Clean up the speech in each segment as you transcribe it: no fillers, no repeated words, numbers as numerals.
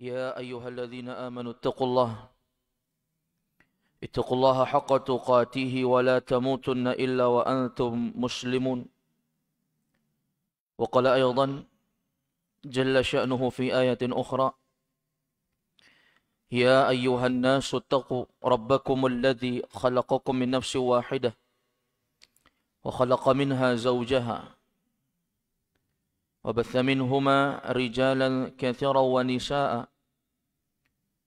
يا أيها الذين آمنوا اتقوا الله حق تقاته ولا تموتن إلا وأنتم مسلمون. وقال أيضا جل شأنه في آية أخرى: يا أيها الناس اتقوا ربكم الذي خلقكم من نفس واحدة وخلق منها زوجها وبث منهما رجالا كثيرا ونساء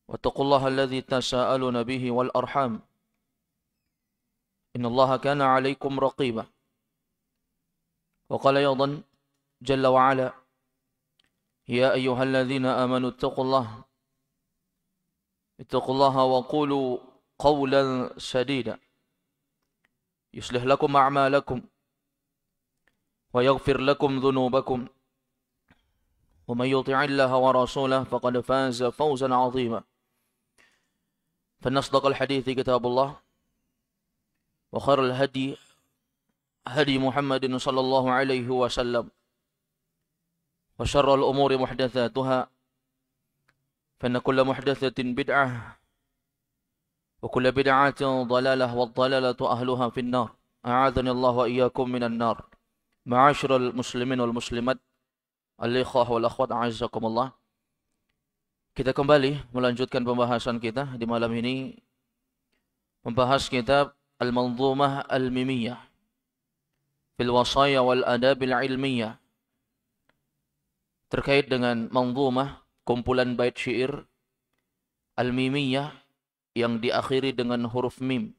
واتقوا الله الذي تساءلون به والأرحام إن الله كان عليكم رقيبا. وقال أيضا جل وعلا: يا أيها الذين آمنوا اتقوا الله وقولوا قولا سديدا يصلح لكم أعمالكم ويغفر لكم ذنوبكم ومن يطع الله ورسوله فقد فاز فوزا عظيما. فإن أصدق الحديث كتاب الله وخير الهدي هدي محمد صلى الله عليه وسلم وشر الأمور محدثاتها فإن كل محدثة بدعة وكل بدعة ضلالة والضلالة أهلها في النار. أعاذني الله وإياكم من النار. معاشر المسلمين والmuslimat, al-ikhwah wal akhwat, a'azzakumullah. Kita kembali melanjutkan pembahasan kita di malam ini, membahas kitab Al-Manzumah Al-Mimiyah fil Wasaya wal Adabil Ilmiyah, terkait dengan manzumah, kumpulan bait syair Al-Mimiyah yang diakhiri dengan huruf mim.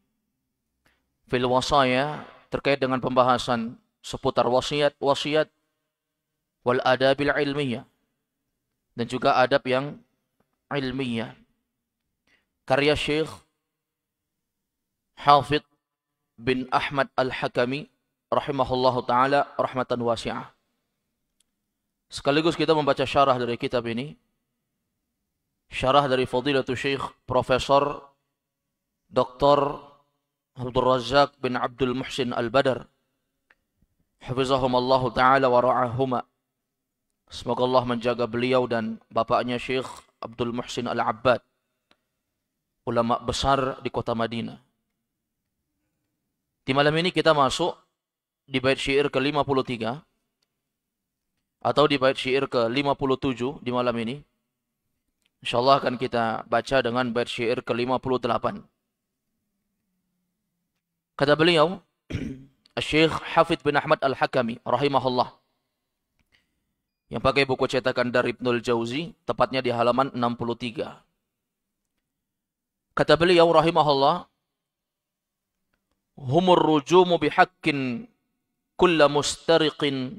Fil Wasaya, terkait dengan pembahasan seputar wasiat wal adabil ilmiyah, dan juga adab yang ilmiyah, karya Syekh Hafidh bin Ahmad Al-Hakami rahimahullahu ta'ala rahmatan wasi'ah. Sekaligus kita membaca syarah dari kitab ini, syarah dari Fadilatul Syekh Profesor Dr. Abdul Razak bin Abdul Muhsin Al-Badar hafizahumallahu ta'ala wa ra'ahuma. Semoga Allah menjaga beliau dan bapaknya Syekh Abdul Muhsin Al-Abbad, ulama besar di kota Madinah. Di malam ini kita masuk di bait syair ke-53 atau di bait syair ke-57 di malam ini. InsyaAllah akan kita baca dengan bait syair ke-58. Kata beliau, Syekh Hafidh bin Ahmad Al-Hakami rahimahullah, yang pakai buku cetakan dari Ibnul Jauzi, tepatnya di halaman 63. Kata beliau rahimahullah: humur rujumu bihaqqin kulla mustariqin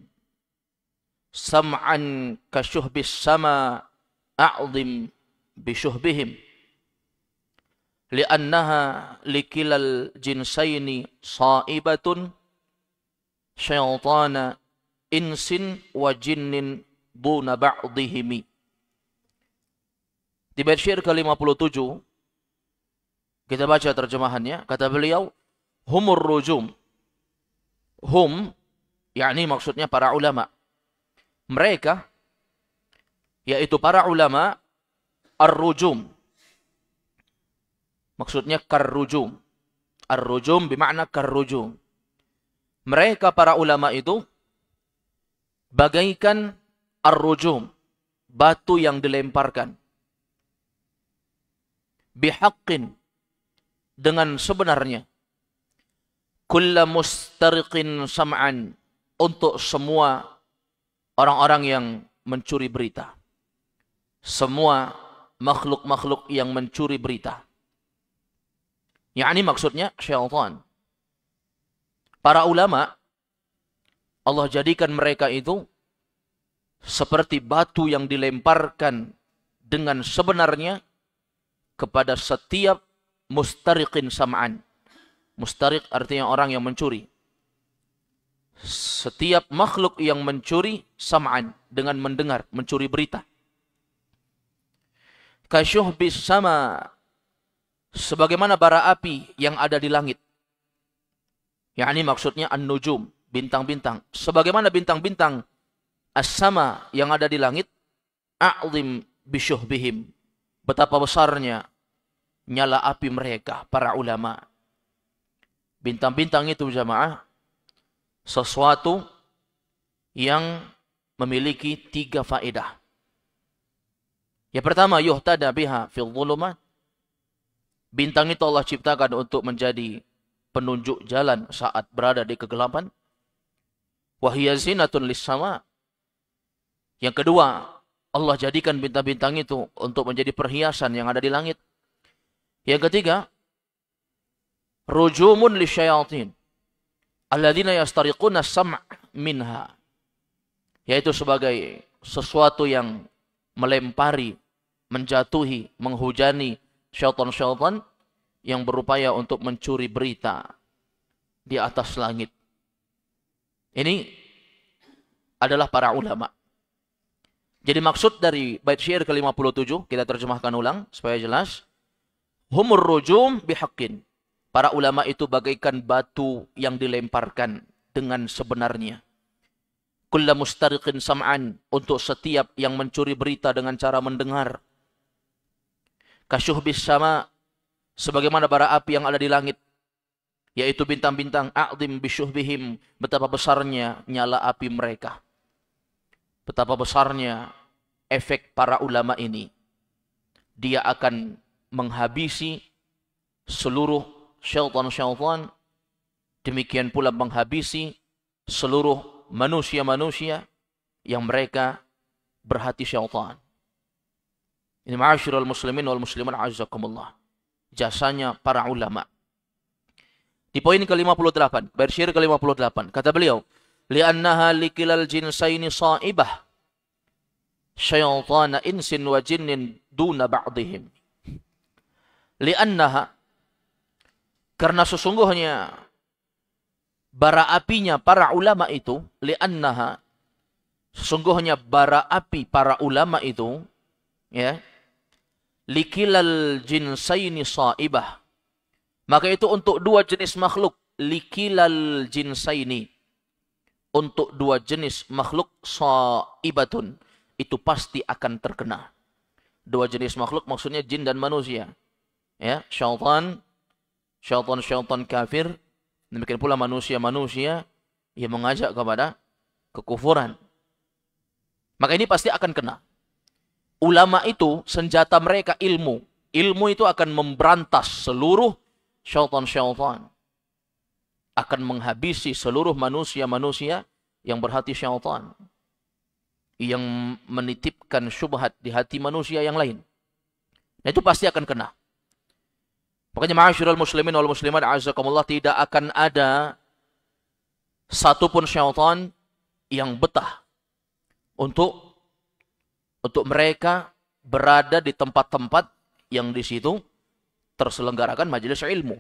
sam'an kasyuhbis sama a'zim bisyuhbihim li'annaha likilal jinsaini sa'ibatun syaitana insin wa jinnin duna ba'dihimi. Di bait syair ke-57 kita baca terjemahannya. Kata beliau, humur rujum. Hum, yakni maksudnya para ulama. Mereka, yaitu para ulama, ar-rujum. Maksudnya kar-rujum. Ar-rujum bermakna kar-rujum. Mereka para ulama itu bagaikan ar-rujum, batu yang dilemparkan. Bihaqqin, dengan sebenarnya. Kulla mustariqin sam'an, untuk semua orang-orang yang mencuri berita. Semua makhluk-makhluk yang mencuri berita. Yakni maksudnya syaitan. Para ulama, Allah jadikan mereka itu seperti batu yang dilemparkan dengan sebenarnya kepada setiap mustariqin sam'an. Mustariq artinya orang yang mencuri. Setiap makhluk yang mencuri sam'an, dengan mendengar, mencuri berita. Kasyuhbis sama, sebagaimana bara api yang ada di langit. Yakni maksudnya an-nujum, bintang-bintang. Sebagaimana bintang-bintang as-sama yang ada di langit, a'zim bisyuhbihim. Betapa besarnya nyala api mereka, para ulama. Bintang-bintang itu jamaah, sesuatu yang memiliki 3 faedah. Yang pertama, yuhtada biha fil dhulumat. Bintang itu Allah ciptakan untuk menjadi penunjuk jalan saat berada di kegelapan. Wahiyya zinatun lis-sama. Yang kedua, Allah jadikan bintang-bintang itu untuk menjadi perhiasan yang ada di langit. Yang ketiga, rujumun lisyayatin alladzina yastariquna sam' minha. Yaitu sebagai sesuatu yang melempari, menjatuhi, menghujani syaitan-syaitan yang berupaya untuk mencuri berita di atas langit. Ini adalah para ulama. Jadi maksud dari bait syair ke-57, kita terjemahkan ulang supaya jelas. Humur rujum bihaqqin. Para ulama itu bagaikan batu yang dilemparkan dengan sebenarnya. Kulla mustariqin sam'an, untuk setiap yang mencuri berita dengan cara mendengar. Kasyuhbis sama, sebagaimana bara api yang ada di langit, yaitu bintang-bintang. A'zim bisyuhbihim, betapa besarnya nyala api mereka. Betapa besarnya efek para ulama ini. Dia akan menghabisi seluruh syaitan-syaitan, demikian pula menghabisi seluruh manusia-manusia yang mereka berhati syaitan. Ini ma'asyiral muslimin wal muslimat a'azzakumullah. Jasanya para ulama. Di poin ke-58, bait syair ke-58, kata beliau, li'annaha likilal jinsaini sa'ibah syaitana insin wa jinnin duna ba'dihim. Li'annaha, karena sesungguhnya bara apinya para ulama itu, li'annaha, sesungguhnya bara api para ulama itu, ya, likilal jinsaini sa'ibah, maka itu untuk 2 jenis makhluk. Likilal jinsaini, untuk 2 jenis makhluk, sa'ibatun, itu pasti akan terkena. 2 jenis makhluk maksudnya jin dan manusia. Ya, syaitan kafir, demikian pula manusia-manusia yang mengajak kepada kekufuran. Maka ini pasti akan kena. Ulama itu senjata mereka ilmu. Ilmu itu akan memberantas seluruh syaitan-syaitan. Akan menghabisi seluruh manusia-manusia yang berhati syaitan. Yang menitipkan syubhat di hati manusia yang lain. Nah, itu pasti akan kena. Makanya ma'asyiral muslimin wal muslimat a'azzakumullah, tidak akan ada satupun syaitan yang betah untuk mereka berada di tempat-tempat yang di situ terselenggarakan majelis ilmu.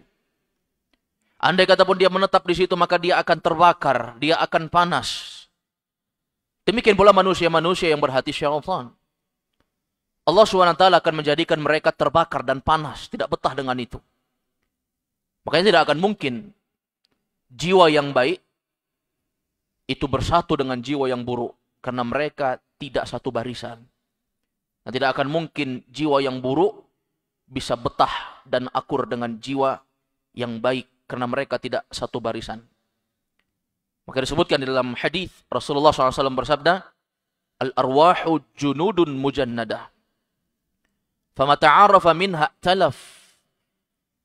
Andai kata pun dia menetap di situ, maka dia akan terbakar, dia akan panas. Demikian pula manusia-manusia yang berhati syaitan. Allah SWT akan menjadikan mereka terbakar dan panas, tidak betah dengan itu. Makanya tidak akan mungkin jiwa yang baik itu bersatu dengan jiwa yang buruk, karena mereka tidak satu barisan. Dan tidak akan mungkin jiwa yang buruk bisa betah dan akur dengan jiwa yang baik, karena mereka tidak satu barisan. Maka disebutkan di dalam hadis Rasulullah SAW bersabda, al-arwahu junudun mujannadah. Fama ta'arafa minha talaf,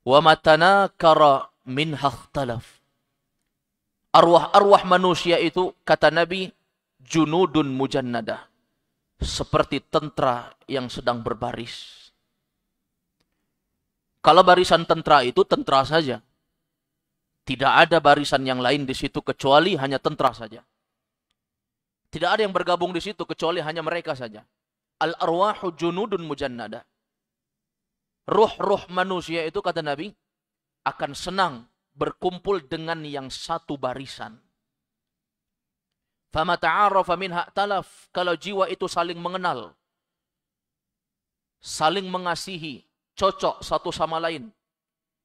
wa ma tanakara minha ikhtalaf. Arwah-arwah manusia itu, kata Nabi, junudun mujannadah, seperti tentara yang sedang berbaris. Kalau barisan tentara itu tentara saja. Tidak ada barisan yang lain di situ kecuali hanya tentara saja. Tidak ada yang bergabung di situ kecuali hanya mereka saja. Al-arwahu junudun mujannadah. Ruh-ruh manusia itu, kata Nabi, akan senang berkumpul dengan yang satu barisan. Fama ta'arafa minha talaf. Kalau jiwa itu saling mengenal, saling mengasihi, cocok satu sama lain,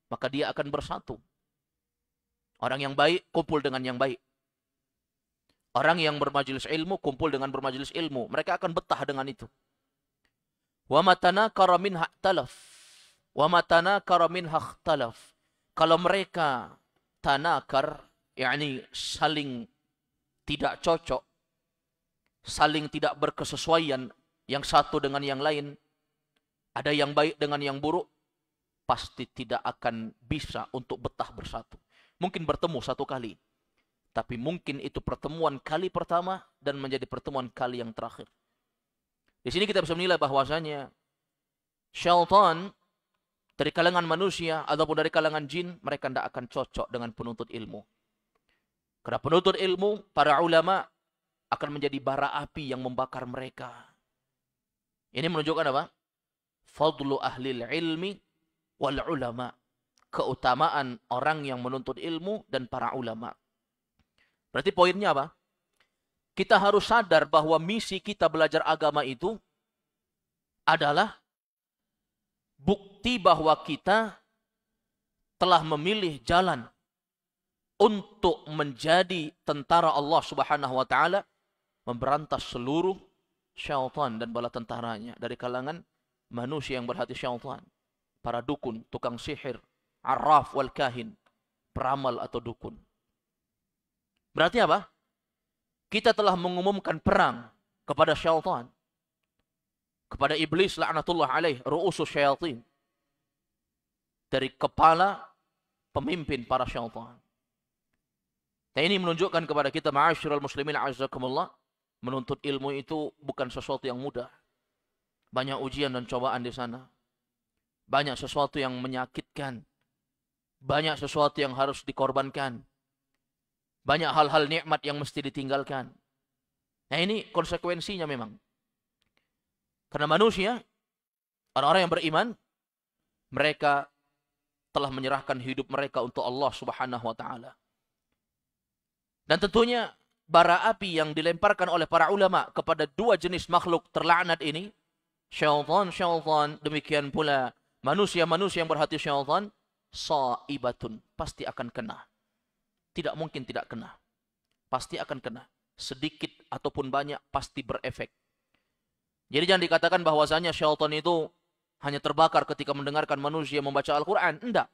maka dia akan bersatu. Orang yang baik kumpul dengan yang baik. Orang yang bermajelis ilmu kumpul dengan bermajelis ilmu. Mereka akan betah dengan itu. Wa matanakara minha ikhtalaf. Wa matanakara minha ikhtalaf. Kalau mereka tanakar, yakni saling tidak cocok, saling tidak berkesesuaian yang satu dengan yang lain, ada yang baik dengan yang buruk, pasti tidak akan bisa untuk betah bersatu. Mungkin bertemu satu kali, tapi mungkin itu pertemuan kali pertama dan menjadi pertemuan kali yang terakhir. Di sini kita bisa menilai bahwasanya syaitan dari kalangan manusia ataupun dari kalangan jin, mereka tidak akan cocok dengan penuntut ilmu. Karena penuntut ilmu, para ulama akan menjadi bara api yang membakar mereka. Ini menunjukkan apa? Fadlu ahlil ilmi wal ulama. Keutamaan orang yang menuntut ilmu dan para ulama. Berarti poinnya apa? Kita harus sadar bahwa misi kita belajar agama itu adalah bukti bahwa kita telah memilih jalan untuk menjadi tentara Allah Subhanahu wa taala, memberantas seluruh syaitan dan bala tentaranya dari kalangan manusia yang berhati syaitan, para dukun, tukang sihir, arraf wal kahin, peramal atau dukun. Berarti apa? Kita telah mengumumkan perang kepada syaitan, kepada iblis laknatullah alaih, ru'usus syayatin, dari kepala pemimpin para syaitan. Nah, ini menunjukkan kepada kita, ma'asyiral muslimin a'azzakumullah, menuntut ilmu itu bukan sesuatu yang mudah. Banyak ujian dan cobaan di sana. Banyak sesuatu yang menyakitkan. Banyak sesuatu yang harus dikorbankan. Banyak hal-hal nikmat yang mesti ditinggalkan. Nah, ini konsekuensinya memang. Karena manusia, orang-orang yang beriman, mereka telah menyerahkan hidup mereka untuk Allah Subhanahu wa taala. Dan tentunya bara api yang dilemparkan oleh para ulama kepada dua jenis makhluk terlaknat ini, syaitan, demikian pula manusia-manusia yang berhati syaitan, saibatun, pasti akan kena. Tidak mungkin tidak kena. Pasti akan kena. Sedikit ataupun banyak pasti berefek. Jadi jangan dikatakan bahwasanya syaitan itu hanya terbakar ketika mendengarkan manusia membaca Al-Quran. Tidak.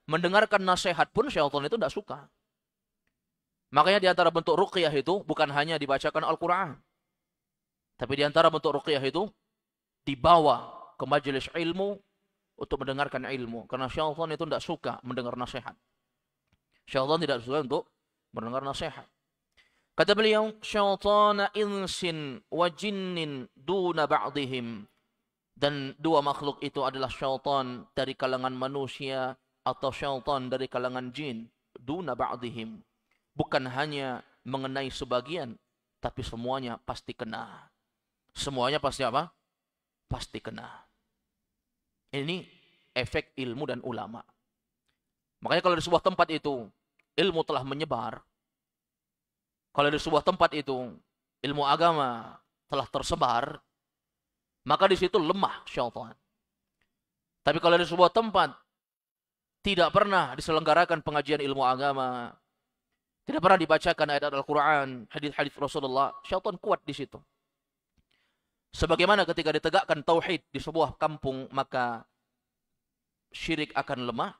Mendengarkan nasihat pun syaitan itu tidak suka. Makanya di antara bentuk ruqyah itu bukan hanya dibacakan Al-Quran. Tapi di antara bentuk ruqyah itu dibawa ke majelis ilmu untuk mendengarkan ilmu. Karena syaitan itu tidak suka mendengar nasihat. Syaitan tidak suka untuk mendengar nasihat. Kata beliau, syaitana insin wa jinnin duna ba'dihim. Dan dua makhluk itu adalah syaitan dari kalangan manusia atau syaitan dari kalangan jin. Duna ba'dihim. Bukan hanya mengenai sebagian, tapi semuanya pasti kena. Semuanya pasti apa? Pasti kena. Ini efek ilmu dan ulama. Makanya kalau di sebuah tempat itu ilmu telah menyebar, kalau di sebuah tempat itu ilmu agama telah tersebar, maka di situ lemah syaitan. Tapi kalau di sebuah tempat tidak pernah diselenggarakan pengajian ilmu agama, tidak pernah dibacakan ayat Al-Quran, hadis-hadis Rasulullah, syaitan kuat di situ. Sebagaimana ketika ditegakkan tauhid di sebuah kampung, maka syirik akan lemah.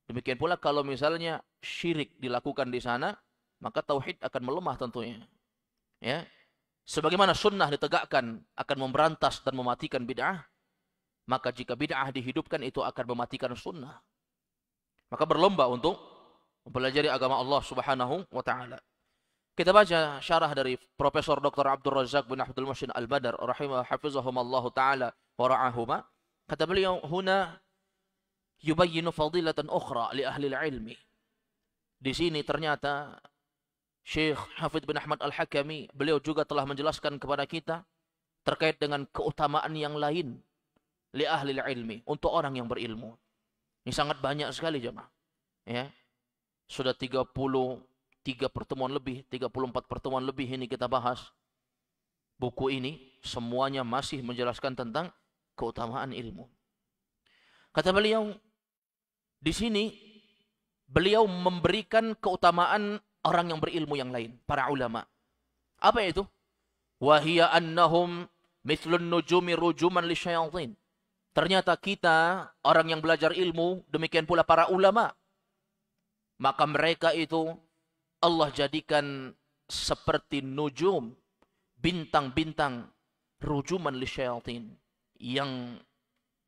Demikian pula kalau misalnya syirik dilakukan di sana, maka tauhid akan melemah tentunya. Ya. Sebagaimana sunnah ditegakkan akan memberantas dan mematikan bid'ah, maka jika bid'ah dihidupkan itu akan mematikan sunnah. Maka berlomba untuk mempelajari agama Allah Subhanahu wa taala. Kita baca syarah dari Profesor Dr. Abdul Razak bin Abdul Muhsin Al-Badar rahimahumallahu taala wa ra'ahuma. Kata beliau, "Huna yubayyinu fadilatan ukhra li ahli ilmi." Di sini ternyata Syekh Hafidh bin Ahmad Al-Hakami, beliau juga telah menjelaskan kepada kita terkait dengan keutamaan yang lain li ahli ilmi, untuk orang yang berilmu. Ini sangat banyak sekali jemaah. Ya. Sudah 33 pertemuan lebih, 34 pertemuan lebih ini kita bahas. Buku ini semuanya masih menjelaskan tentang keutamaan ilmu. Kata beliau, di sini beliau memberikan keutamaan orang yang berilmu yang lain, para ulama. Apa itu? Wa hiya annahum Mithlun nujumi rujuman lisyayatin. Ternyata kita, orang yang belajar ilmu, demikian pula para ulama, maka mereka itu Allah jadikan seperti nujum, bintang-bintang, rujuman lisyayatin, yang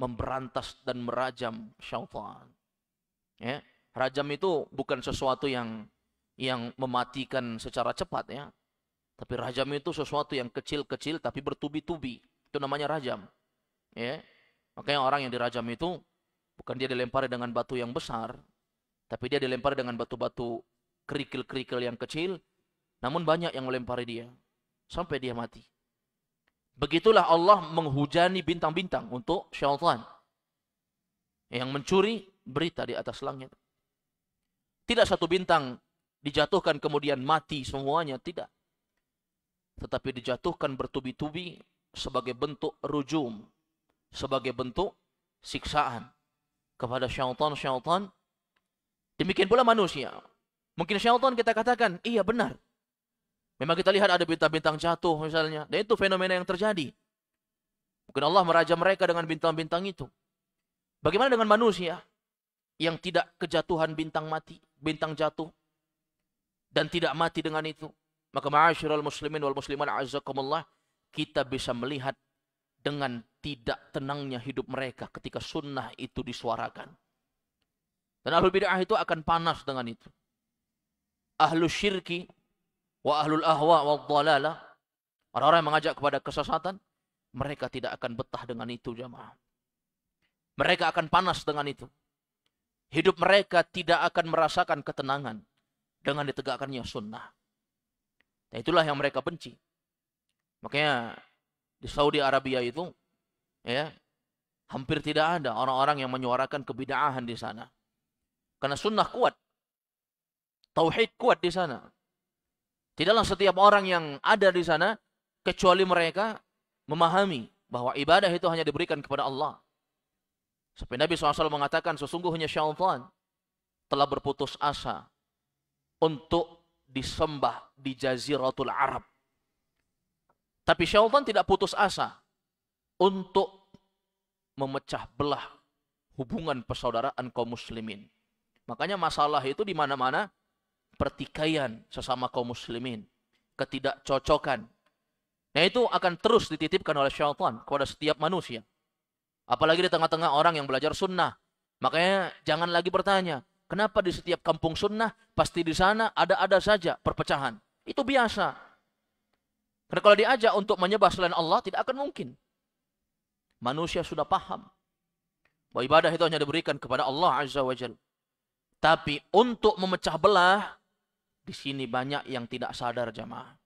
memberantas dan merajam syaitan. Ya, rajam itu bukan sesuatu yang mematikan secara cepat, ya. Tapi rajam itu sesuatu yang kecil-kecil tapi bertubi-tubi. Itu namanya rajam. Ya. Makanya orang yang dirajam itu bukan dia dilempari dengan batu yang besar, tapi dia dilempari dengan batu-batu kerikil-kerikil yang kecil, namun banyak yang melempari dia sampai dia mati. Begitulah Allah menghujani bintang-bintang untuk syaitan yang mencuri berita di atas langit. Tidak satu bintang dijatuhkan kemudian mati semuanya, tidak. Tetapi dijatuhkan bertubi-tubi sebagai bentuk rujum, sebagai bentuk siksaan kepada syaitan-syaitan. Demikian pula manusia. Mungkin syaitan kita katakan, iya benar. Memang kita lihat ada bintang-bintang jatuh misalnya. Dan itu fenomena yang terjadi. Mungkin Allah merajam mereka dengan bintang-bintang itu. Bagaimana dengan manusia yang tidak kejatuhan bintang mati, bintang jatuh, dan tidak mati dengan itu? Maka ma'asyiral muslimin wal muslimat a'azzakumullah, kita bisa melihat dengan tidak tenangnya hidup mereka ketika sunnah itu disuarakan. Dan ahlul bid'ah itu akan panas dengan itu. Ahlus syirki wa ahlul ahwa wa dhalalah, orang-orang yang mengajak kepada kesesatan, mereka tidak akan betah dengan itu, jamaah. Mereka akan panas dengan itu. Hidup mereka tidak akan merasakan ketenangan dengan ditegakkannya sunnah. Dan itulah yang mereka benci. Makanya di Saudi Arabia itu, ya, hampir tidak ada orang-orang yang menyuarakan kebid'ahan di sana. Karena sunnah kuat. Tauhid kuat di sana. Tidaklah setiap orang yang ada di sana, kecuali mereka memahami bahwa ibadah itu hanya diberikan kepada Allah. Sampai Nabi SAW mengatakan, sesungguhnya syaitan telah berputus asa untuk disembah di Jaziratul Arab. Tapi syaitan tidak putus asa untuk memecah belah hubungan persaudaraan kaum muslimin. Makanya masalah itu di mana-mana, pertikaian sesama kaum muslimin, ketidakcocokan. Nah, itu akan terus dititipkan oleh syaitan kepada setiap manusia. Apalagi di tengah-tengah orang yang belajar sunnah. Makanya jangan lagi bertanya, kenapa di setiap kampung sunnah, pasti di sana ada-ada saja perpecahan. Itu biasa. Karena kalau diajak untuk menyembah selain Allah, tidak akan mungkin. Manusia sudah paham bahwa ibadah itu hanya diberikan kepada Allah Azza wa Jalla. Tapi untuk memecah belah, di sini banyak yang tidak sadar, jamaah.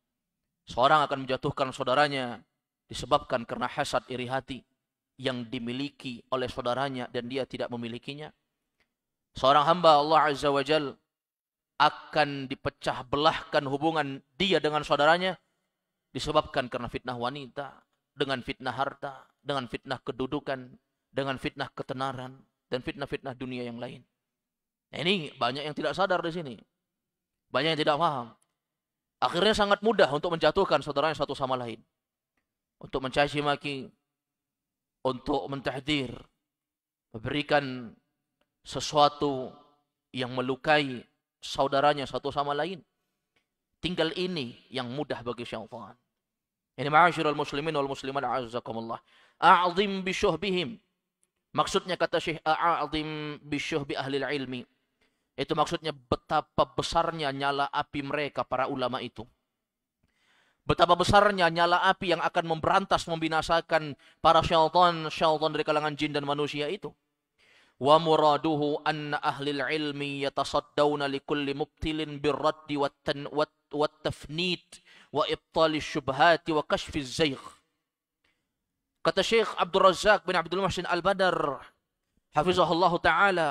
Seorang akan menjatuhkan saudaranya disebabkan karena hasad, iri hati yang dimiliki oleh saudaranya dan dia tidak memilikinya. Seorang hamba Allah Azza wa Jalla akan dipecah belahkan hubungan dia dengan saudaranya disebabkan karena fitnah wanita, dengan fitnah harta, dengan fitnah kedudukan, dengan fitnah ketenaran, dan fitnah-fitnah dunia yang lain. Nah, ini banyak yang tidak sadar di sini. Banyak yang tidak paham. Akhirnya sangat mudah untuk menjatuhkan saudaranya satu sama lain. Untuk mencaci maki, untuk mentahdir, memberikan sesuatu yang melukai saudaranya satu sama lain. Tinggal ini yang mudah bagi syaitan. Ini ma'asyiral muslimin wal muslimat a'azzakumullah. A'zim bisyuhbihim. Maksudnya kata Syekh, a'zim bisyuhbi ahlil ilmi. Itu maksudnya betapa besarnya nyala api mereka para ulama itu. Betapa besarnya nyala api yang akan memberantas, membinasakan para syaitan dari kalangan jin dan manusia itu. Wa muraduhu anna ahlil ilmi yatasaddawna likulli mubtilin birraddi wat tafnit wa ibtali syubhati wa kashfi zaygh. Kata Syekh Abdul Razak bin Abdul Muhsin Al-Badar, hafizahullah ta'ala,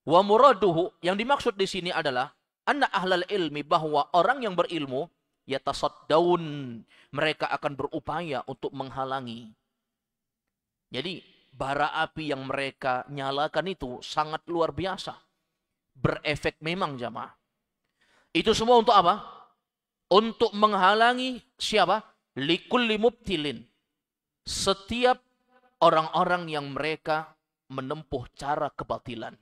wa muraduhu, yang dimaksud di sini adalah anna ahlal ilmi, bahwa orang yang berilmu yatasaddawun, mereka akan berupaya untuk menghalangi. Jadi bara api yang mereka nyalakan itu sangat luar biasa. Berefek memang, jamaah. Itu semua untuk apa? Untuk menghalangi siapa? Likulli mubtilin. setiap orang-orang yang mereka menempuh cara kebatilan.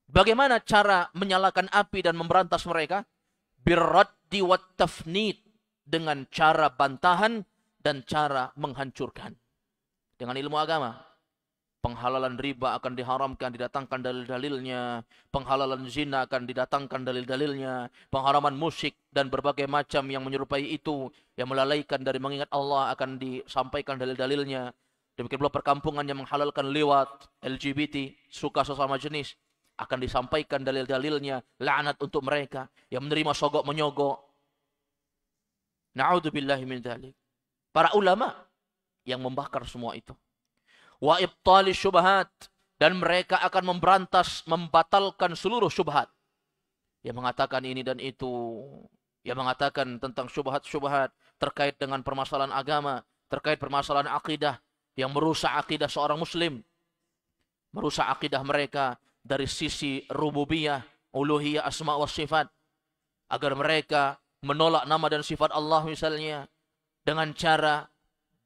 Bagaimana cara menyalakan api dan memberantas mereka? Birraddi wat tafnid, dengan cara bantahan dan cara menghancurkan. Dengan ilmu agama, penghalalan riba akan diharamkan, didatangkan dalil-dalilnya. Penghalalan zina akan didatangkan dalil-dalilnya. Pengharaman musik dan berbagai macam yang menyerupai itu, yang melalaikan dari mengingat Allah, akan disampaikan dalil-dalilnya. Demikian pula perkampungan yang menghalalkan liwat, LGBT, suka sesama jenis, akan disampaikan dalil-dalilnya. Laknat untuk mereka yang menerima sogok menyogok. Na'udzubillahi min dzalik. Para ulama yang membakar semua itu. Wa ibtali syubhat, dan mereka akan memberantas, membatalkan seluruh syubhat. Yang mengatakan ini dan itu, yang mengatakan tentang syubhat-syubhat terkait dengan permasalahan agama, terkait permasalahan akidah, yang merusak akidah seorang muslim, merusak akidah mereka dari sisi rububiyah, uluhiyah, asma wa sifat, agar mereka menolak nama dan sifat Allah misalnya, dengan cara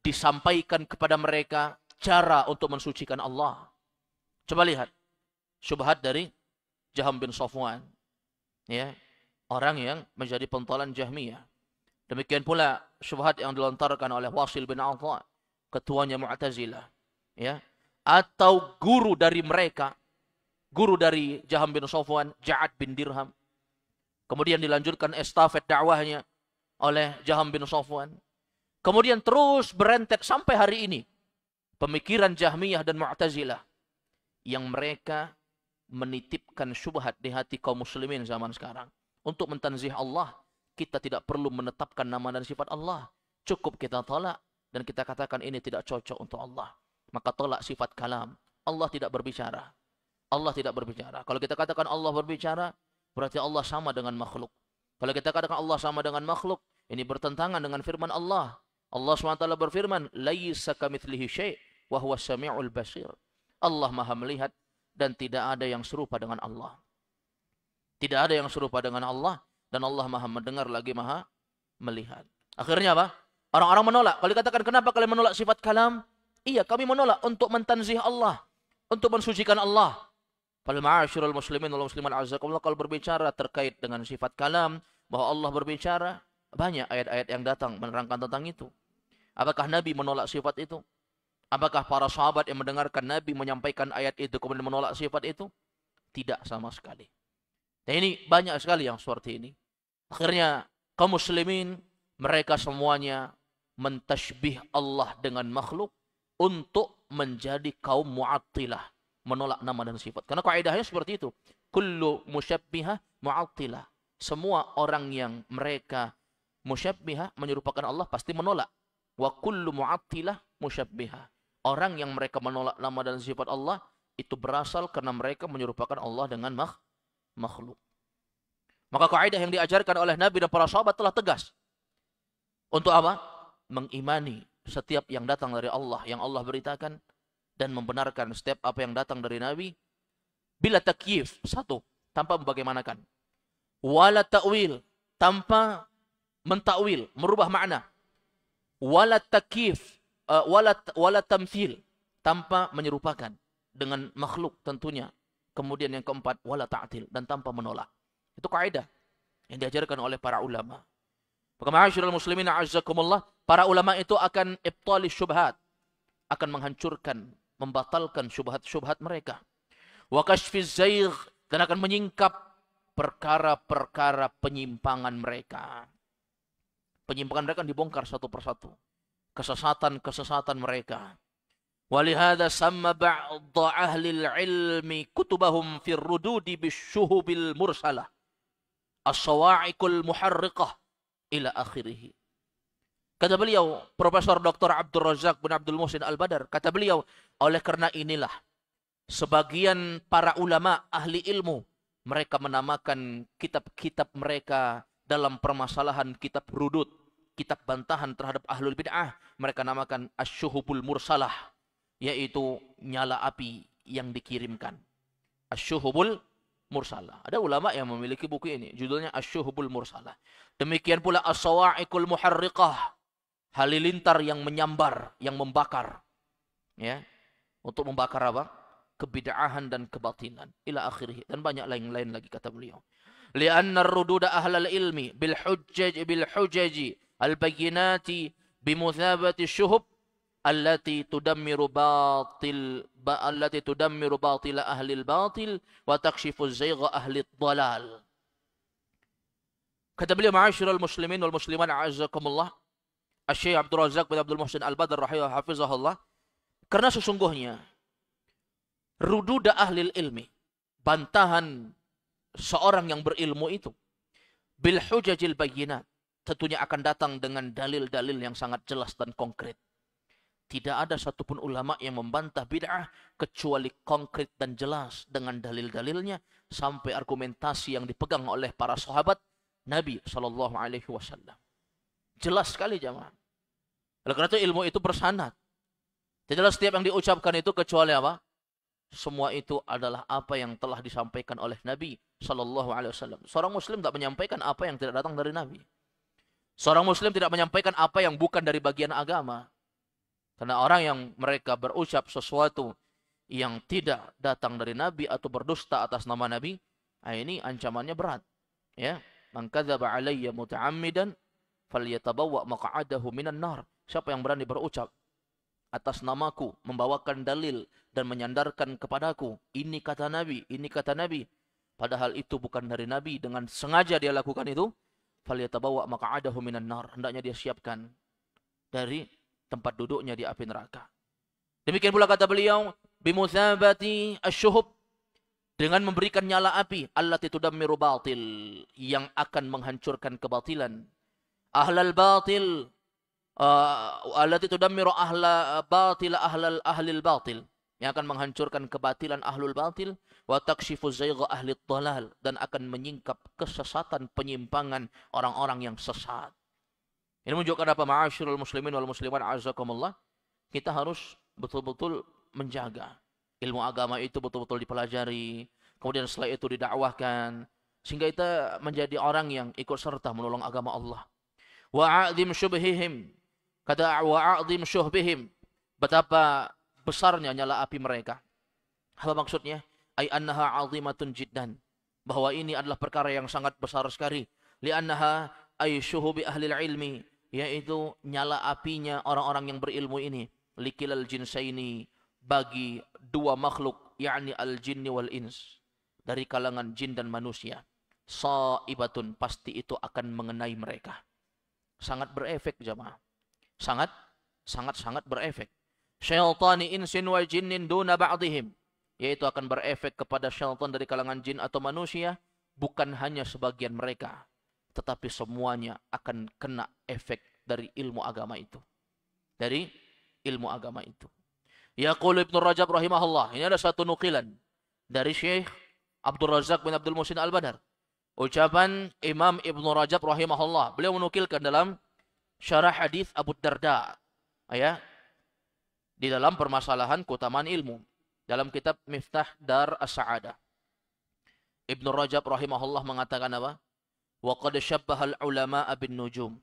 disampaikan kepada mereka cara untuk mensucikan Allah. Coba lihat syubhat dari Jaham bin Safwan, ya, orang yang menjadi pentolan Jahmiyah. Demikian pula syubhat yang dilontarkan oleh Wasil bin Atha, ketuanya Mu'tazilah, ya, atau guru dari mereka, guru dari Jaham bin Safwan, Ja'ad bin Dirham. Kemudian dilanjutkan estafet dakwahnya oleh Jaham bin Safwan. Kemudian terus berentet sampai hari ini. Pemikiran Jahmiyah dan Mu'tazilah yang mereka menitipkan syubhat di hati kaum muslimin zaman sekarang. Untuk mentanzih Allah, kita tidak perlu menetapkan nama dan sifat Allah. Cukup kita tolak dan kita katakan ini tidak cocok untuk Allah. Maka tolak sifat kalam. Allah tidak berbicara. Allah tidak berbicara. Kalau kita katakan Allah berbicara, berarti Allah sama dengan makhluk. Kalau kita katakan Allah sama dengan makhluk, ini bertentangan dengan firman Allah. Allah SWT berfirman, laisa kamitslihi syai' wa huwas sami'ul basir. Allah Maha melihat dan tidak ada yang serupa dengan Allah. Tidak ada yang serupa dengan Allah dan Allah Maha mendengar lagi Maha melihat. Akhirnya apa? Orang-orang menolak. Kalau dikatakan kenapa kalian menolak sifat kalam? Iya, kami menolak untuk mentanzih Allah, untuk mensucikan Allah. Fal ma'asyiral muslimin wal muslimat azakumullah, kalau berbicara terkait dengan sifat kalam, bahwa Allah berbicara, banyak ayat-ayat yang datang menerangkan tentang itu. Apakah Nabi menolak sifat itu? Apakah para sahabat yang mendengarkan Nabi menyampaikan ayat itu kemudian menolak sifat itu? Tidak sama sekali. Dan ini banyak sekali yang seperti ini. Akhirnya kaum muslimin, mereka semuanya mentashbih Allah dengan makhluk untuk menjadi kaum mu'attilah, menolak nama dan sifat. Karena kaidahnya seperti itu. Kullu musyabbihah mu'attilah. Semua orang yang mereka musyabbihah, menyerupakan Allah, pasti menolak. Wa kullu mu'attilah musyabbihah. Orang yang mereka menolak nama dan sifat Allah, itu berasal karena mereka menyerupakan Allah dengan makhluk. Maka kaidah yang diajarkan oleh Nabi dan para sahabat telah tegas. Untuk apa? Mengimani setiap yang datang dari Allah, yang Allah beritakan, dan membenarkan setiap apa yang datang dari Nabi. Bila takyif, satu, tanpa membagaimanakan. Wala ta'wil, tanpa mentakwil, merubah makna. Wala takyif, wala tamthil, tanpa menyerupakan dengan makhluk tentunya. Kemudian yang keempat, wala ta'til, dan tanpa menolak. Itu kaidah yang diajarkan oleh para ulama. Maka ma'asyiral muslimin a'azzakumullah, para ulama itu akan ibtali syubhat, akan menghancurkan, membatalkan syubhat-syubhat mereka. Wa kashfiz zaigh, dan akan menyingkap perkara-perkara penyimpangan mereka. Penyimpangan mereka dibongkar satu persatu. Kesesatan-kesesatan mereka. Walihada samma ba'dha ahli ilmi kutubahum fir rududi bisyuhubil mursalah, as-sawa'iqul muharriqah, ila akhirih. Kata beliau, Profesor Dr. Abdul Razak bin Abdul Muhsin Al-Badar, kata beliau, oleh karena inilah sebagian para ulama ahli ilmu, mereka menamakan kitab-kitab mereka dalam permasalahan kitab rudud, kitab bantahan terhadap ahlul bid'ah, mereka namakan asyuhubul mursalah, yaitu nyala api yang dikirimkan. Asyuhubul mursalah. Ada ulama yang memiliki buku ini, judulnya Asyuhubul Mursalah. Demikian pula As-Sawa'iqul Muharriqah, halilintar yang menyambar, yang membakar. Ya, untuk membakar apa? Kebid'ahan dan kebatilan. Ila akhirih. Dan banyak lain-lain lagi kata beliau. Lianna ar-rududa ahlal ilmi bil hujaji al-bayyinati bimuthabati syuhub allati tudammiru batila ahli al-batil wa takshifu zayga ahli ad-dalal. Kata beliau, ma'asyiral muslimin wal muslimat a'azzakumullah, Asy-Syaikh Abdul Razak bin Abdul Muhsin Al-Badr hafizahullah, karena sesungguhnya rududa ahli ilmi, bantahan seorang yang berilmu itu, bil hujajil bayyinat, tentunya akan datang dengan dalil-dalil yang sangat jelas dan konkret. Tidak ada satupun ulama yang membantah bid'ah kecuali konkret dan jelas dengan dalil-dalilnya sampai argumentasi yang dipegang oleh para sahabat Nabi Shallallahu Alaihi Wasallam. Jelas sekali jamaah. Oleh karena itu ilmu itu bersanad. Tidaklah setiap yang diucapkan itu kecuali apa? Semua itu adalah apa yang telah disampaikan oleh Nabi Shallallahu Alaihi Wasallam. Seorang Muslim tidak menyampaikan apa yang tidak datang dari Nabi. Seorang Muslim tidak menyampaikan apa yang bukan dari bagian agama. Karena orang yang mereka berucap sesuatu yang tidak datang dari Nabi atau berdusta atas nama Nabi, ini ancamannya berat. Ya, man kadzaba alayya muta'ammidan falyatabawwa maq'adahu minan nar. Siapa yang berani berucap atas namaku, membawakan dalil dan menyandarkan kepadaku, ini kata Nabi, ini kata Nabi, padahal itu bukan dari Nabi, dengan sengaja dia lakukan itu, falyatabawwa maq'adahu minan nar. Hendaknya dia siapkan dari tempat duduknya di api neraka. Demikian pula kata beliau, bimuthabati asyuhub, dengan memberikan nyala api, allati tudammiru batil, yang akan menghancurkan kebatilan. Ahlal batil, allati tudammiru ahla batil ahlil batil, yang akan menghancurkan kebatilan ahlul batil, wa takshifu zayga ahli dhalal, dan akan menyingkap kesesatan penyimpangan orang-orang yang sesat. Ini menunjukkan apa, ma'asyiral muslimin wal muslimat a'azzakumullah, kita harus betul-betul menjaga ilmu agama itu, betul-betul dipelajari, kemudian setelah itu didakwahkan, sehingga kita menjadi orang yang ikut serta menolong agama Allah. Wa'adzim syubhihim, kata wa'adzim syuhbihim, betapa besarnya nyala api mereka. Apa maksudnya? Ay annaha 'azimatun jiddan, bahwa ini adalah perkara yang sangat besar sekali. Li'annaha ay syuhubi ahlil ilmi, yaitu nyala apinya orang-orang yang berilmu ini, likilal jinsaini, bagi dua makhluk, yakni al-jinni wal ins, dari kalangan jin dan manusia. Sa'ibatun, pasti itu akan mengenai mereka. Sangat berefek jamaah. Sangat berefek. Syaitani insin wa jinnin duna ba'dihim, yaitu akan berefek kepada syaitan dari kalangan jin atau manusia, bukan hanya sebagian mereka, tetapi semuanya akan kena efek dari ilmu agama itu. Dari ilmu agama itu. Yaqul Ibnu Rajab rahimahullah. Ini ada satu nukilan dari Syekh Abdul Razak bin Abdul Muhsin Al-Badr. Ucapan Imam Ibnu Rajab rahimahullah. Beliau menukilkan dalam syarah hadis Abu Darda, ya, di dalam permasalahan keutamaan ilmu, dalam kitab Miftah Dar As-Sa'adah. Ibnu Rajab rahimahullah mengatakan apa? Wa qad syabbahal ulama'a bin nujum.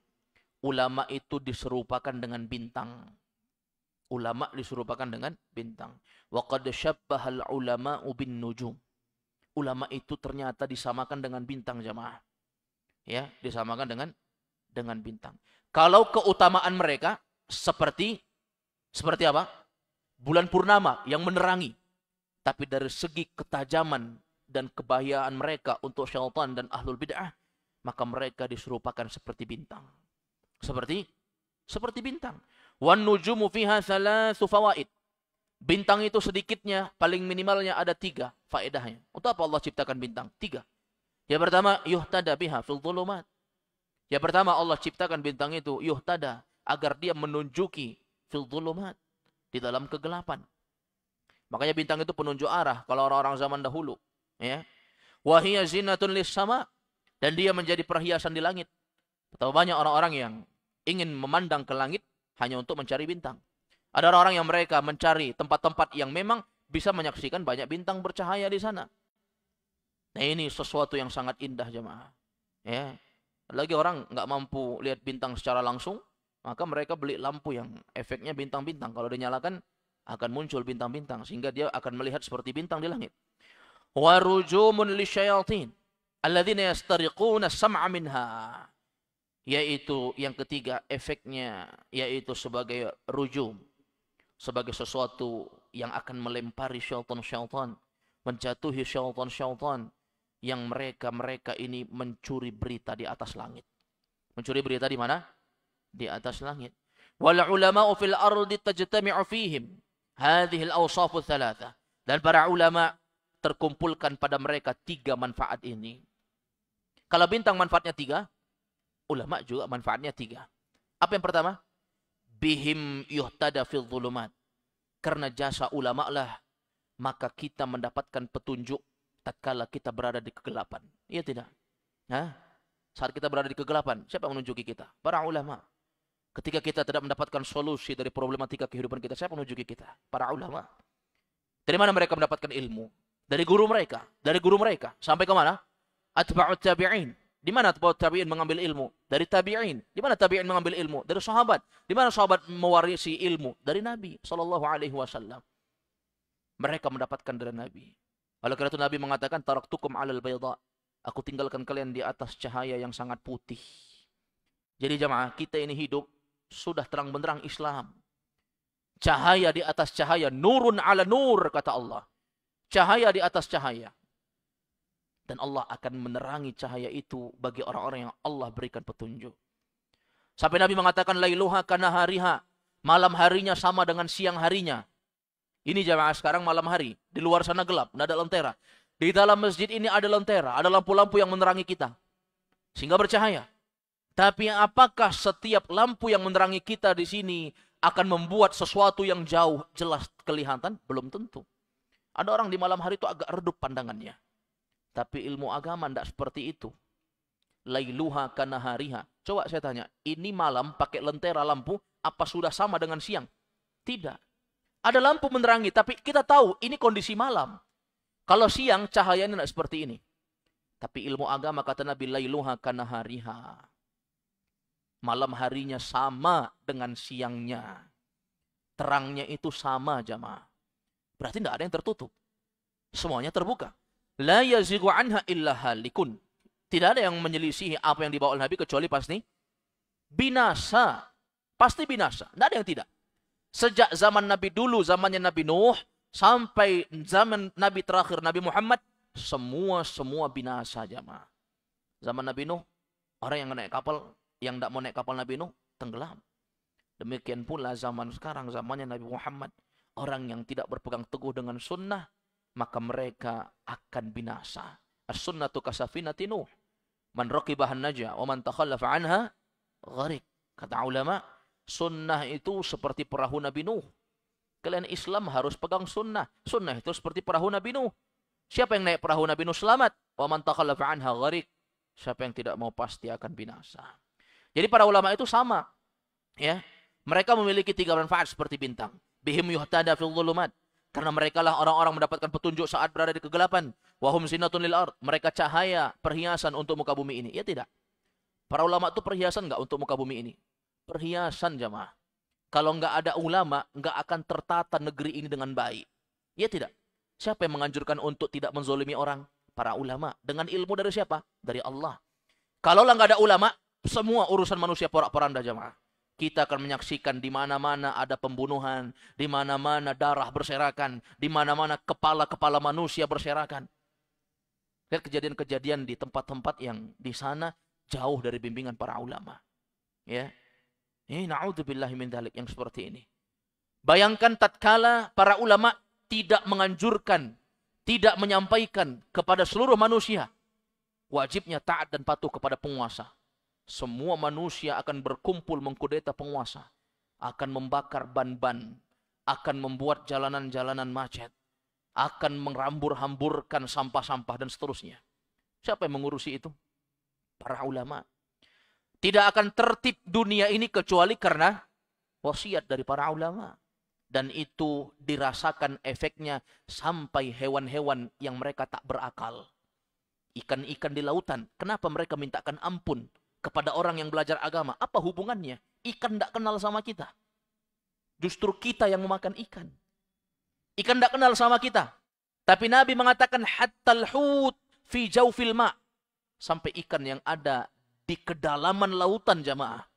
Ulama itu diserupakan dengan bintang. Ulama diserupakan dengan bintang. Wa qad syabbahal ulama'u bin nujum. Ulama itu ternyata disamakan dengan bintang jamaah. Ya, disamakan dengan bintang. Kalau keutamaan mereka seperti apa? Bulan purnama yang menerangi. Tapi dari segi ketajaman dan kebahayaan mereka untuk syaitan dan ahlul bid'ah, maka mereka diserupakan seperti bintang. Seperti bintang. Wan nujumu fiha thalathu fawaid. Bintang itu sedikitnya, paling minimalnya ada 3 faedahnya. Untuk apa Allah ciptakan bintang? 3. Yang pertama, yuhtada biha fil dhulumat. Yang pertama, Allah ciptakan bintang itu yuhtada, agar dia menunjuki fil dhulumat, di dalam kegelapan. Makanya bintang itu penunjuk arah kalau orang-orang zaman dahulu, ya. Wa hiya zinatun lis sama, dan dia menjadi perhiasan di langit. Betapa banyak orang-orang yang ingin memandang ke langit hanya untuk mencari bintang. Ada orang-orang yang mereka mencari tempat-tempat yang memang bisa menyaksikan banyak bintang bercahaya di sana. Nah, ini sesuatu yang sangat indah jemaah. Ya. Lagi orang nggak mampu lihat bintang secara langsung, Maka mereka beli lampu yang efeknya bintang-bintang. Kalau dinyalakan akan muncul bintang-bintang sehingga dia akan melihat seperti bintang di langit. Wa rujumun lisyayatin alladzina yastariquna sam'a minha. Yaitu yang ketiga efeknya yaitu sebagai rujum, sebagai sesuatu yang akan melempari syaitan-syaitan, menjatuhi syaitan-syaitan yang mereka ini mencuri berita di atas langit. Mencuri berita di mana? Di atas langit. Wal ulama'u fil ardi tajtami'u fihim hadhihi al-awsaf ats-tsalatsa. Dan para ulama terkumpulkan pada mereka 3 manfaat ini. Kalau bintang manfaatnya 3, ulama juga manfaatnya 3. Apa yang pertama? Bihim yuhtada fil dhulumat. Karena jasa ulama lah maka kita mendapatkan petunjuk tatkala kita berada di kegelapan. Iya tidak? Hah? Saat kita berada di kegelapan, siapa yang menunjuki kita? Para ulama. Ketika kita tidak mendapatkan solusi dari problematika kehidupan kita, siapa yang menunjuki kita? Para ulama. Dari mana mereka mendapatkan ilmu? Dari guru mereka. Dari guru mereka. Sampai ke mana? Atba'ut tabi'in. Di mana atba'ut tabi'in mengambil ilmu? Dari tabi'in. Di mana tabi'in mengambil ilmu? Dari sahabat. Di mana sahabat mewarisi ilmu? Dari Nabi SAW. Mereka mendapatkan dari Nabi. Oleh karena itu Nabi mengatakan, taraktukum 'alal bayda. Aku tinggalkan kalian di atas cahaya yang sangat putih. Jadi jamaah, kita ini hidup sudah terang benderang Islam. Cahaya di atas cahaya, nurun ala nur, kata Allah. Cahaya di atas cahaya. Dan Allah akan menerangi cahaya itu bagi orang-orang yang Allah berikan petunjuk. Sampai Nabi mengatakan, lailuha kanahariha. Malam harinya sama dengan siang harinya. Ini jamaah sekarang malam hari. Di luar sana gelap, tidak ada lentera. Di dalam masjid ini ada lentera, ada lampu-lampu yang menerangi kita. Sehingga bercahaya. Tapi apakah setiap lampu yang menerangi kita di sini akan membuat sesuatu yang jauh jelas kelihatan? Belum tentu. Ada orang di malam hari itu agak redup pandangannya. Tapi ilmu agama tidak seperti itu. Lailuha kanahariha. Coba saya tanya, ini malam pakai lentera lampu, apa sudah sama dengan siang? Tidak. Ada lampu menerangi, tapi kita tahu ini kondisi malam. Kalau siang cahayanya tidak seperti ini. Tapi ilmu agama kata Nabi, lailuha kanahariha. Malam harinya sama dengan siangnya. Terangnya itu sama jamaah. Berarti tidak ada yang tertutup. Semuanya terbuka. La yazighu anha illa halikun. Tidak ada yang menyelisihi apa yang dibawa oleh Nabi kecuali pasti binasa. Pasti binasa. Tidak ada yang tidak. Sejak zaman Nabi dulu, zamannya Nabi Nuh, sampai zaman Nabi terakhir Nabi Muhammad, semua binasa jamaah. Zaman Nabi Nuh, orang yang naik kapal, yang tidak mau naik kapal Nabi Nuh, tenggelam. Demikian pula zaman sekarang, zamannya Nabi Muhammad, orang yang tidak berpegang teguh dengan sunnah, maka mereka akan binasa. As-sunnatu kasafinati Nuh. Man raqibahan naja, wa man takhallafa anha gharik. Kata ulama, sunnah itu seperti perahu Nabi Nuh. Kalian Islam harus pegang sunnah. Sunnah itu seperti perahu Nabi Nuh. Siapa yang naik perahu Nabi Nuh selamat? Wa man takhallafa anha gharik. Siapa yang tidak mau pasti akan binasa. Jadi para ulama itu sama. Ya. Mereka memiliki 3 manfaat seperti bintang. Bihim yuhtada fil dhulumat. Karena mereka lah orang-orang mendapatkan petunjuk saat berada di kegelapan. Wahum zinatun lil ard. Mereka cahaya, perhiasan untuk muka bumi ini. Ya tidak. Para ulama itu perhiasan enggak untuk muka bumi ini? Perhiasan jamaah. Kalau enggak ada ulama, enggak akan tertata negeri ini dengan baik. Ya tidak. Siapa yang menganjurkan untuk tidak menzolimi orang? Para ulama. Dengan ilmu dari siapa? Dari Allah. Kalau enggak ada ulama, semua urusan manusia porak-poranda jamaah. Kita akan menyaksikan di mana-mana ada pembunuhan, di mana-mana darah berserakan, di mana-mana kepala-kepala manusia berserakan. Lihat kejadian-kejadian di tempat-tempat yang di sana jauh dari bimbingan para ulama. Ya. Ini na'udzubillahi min dzalik yang seperti ini. Bayangkan tatkala para ulama tidak menganjurkan, tidak menyampaikan kepada seluruh manusia wajibnya taat dan patuh kepada penguasa. Semua manusia akan berkumpul mengkudeta penguasa. Akan membakar ban-ban. Akan membuat jalanan-jalanan macet. Akan merambur-hamburkan sampah-sampah dan seterusnya. Siapa yang mengurusi itu? Para ulama. Tidak akan tertib dunia ini kecuali karena wasiat dari para ulama. Dan itu dirasakan efeknya sampai hewan-hewan yang mereka tak berakal. Ikan-ikan di lautan. Kenapa mereka mintakan ampun kepada orang yang belajar agama? Apa hubungannya? Ikan tidak kenal sama kita. Justru kita yang memakan ikan. Ikan tidak kenal sama kita. Tapi Nabi mengatakan hattal hut fi jawfil ma. Sampai ikan yang ada di kedalaman lautan jamaah.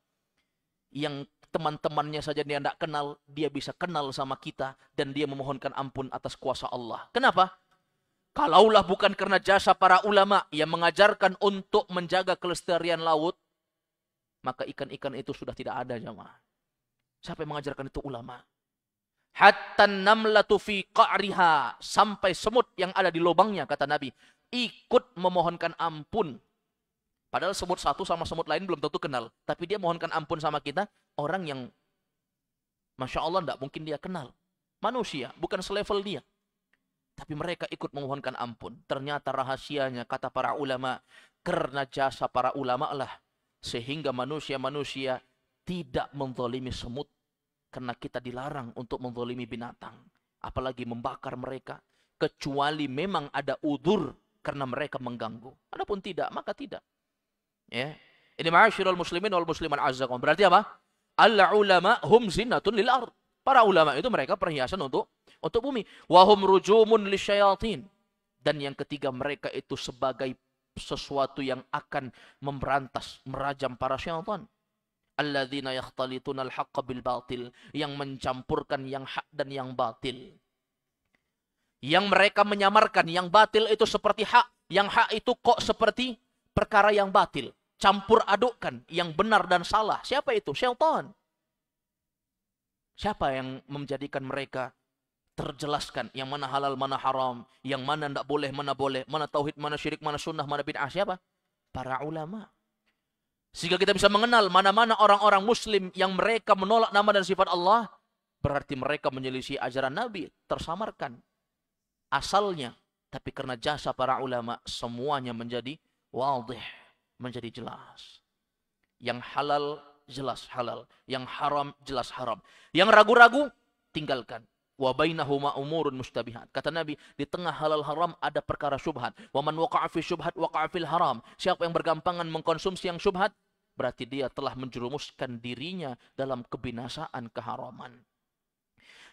Yang teman-temannya saja dia tidak kenal, dia bisa kenal sama kita dan dia memohonkan ampun atas kuasa Allah. Kenapa? Kalaulah bukan karena jasa para ulama yang mengajarkan untuk menjaga kelestarian laut, maka ikan-ikan itu sudah tidak ada jamaah. Siapa yang mengajarkan itu? Ulama. Hatta namlatu fi qa'riha, sampai semut yang ada di lubangnya, kata Nabi, ikut memohonkan ampun. Padahal semut satu sama semut lain belum tentu kenal. Tapi dia mohonkan ampun sama kita. Orang yang Masya Allah tidak mungkin dia kenal. Manusia, bukan selevel dia. Tapi mereka ikut memohonkan ampun. Ternyata rahasianya, kata para ulama, karena jasa para ulama lah. Sehingga manusia-manusia tidak menzalimi semut. Karena kita dilarang untuk menzalimi binatang. Apalagi membakar mereka. Kecuali memang ada udzur karena mereka mengganggu. Adapun tidak, maka tidak. Ya. Ini ma'asyiral muslimin wal musliman azzakum. Berarti apa? Al-ulama hum zinatun lil ard. Para ulama itu mereka perhiasan untuk bumi. Wa hum rujumun lisyayatin. Dan yang ketiga, mereka itu sebagai sesuatu yang akan memberantas, merajam para syaitan. Alladzina yakhtalituna al-haqqa bil batil, yang mencampurkan yang hak dan yang batil. Yang mereka menyamarkan yang batil itu seperti hak, yang hak itu kok seperti perkara yang batil. Campur adukkan yang benar dan salah. Siapa itu? Syaitan. Siapa yang menjadikan mereka terjelaskan yang mana halal, mana haram, yang mana tidak boleh, mana boleh, mana tauhid, mana syirik, mana sunnah, mana bid'ah? Siapa? Para ulama. Sehingga kita bisa mengenal mana-mana orang-orang muslim yang mereka menolak nama dan sifat Allah, berarti mereka menyelisih ajaran Nabi, tersamarkan asalnya. Tapi karena jasa para ulama, semuanya menjadi wadih, menjadi jelas. Yang halal, jelas halal. Yang haram, jelas haram. Yang ragu-ragu, tinggalkan. Wa bainahuma umurun mustabihat. Kata Nabi, di tengah halal haram ada perkara syubhat. Wa man waqa'a fi syubhat waqa'a fil haram. Siapa yang bergampangan mengkonsumsi yang syubhat, berarti dia telah menjerumuskan dirinya dalam kebinasaan keharaman.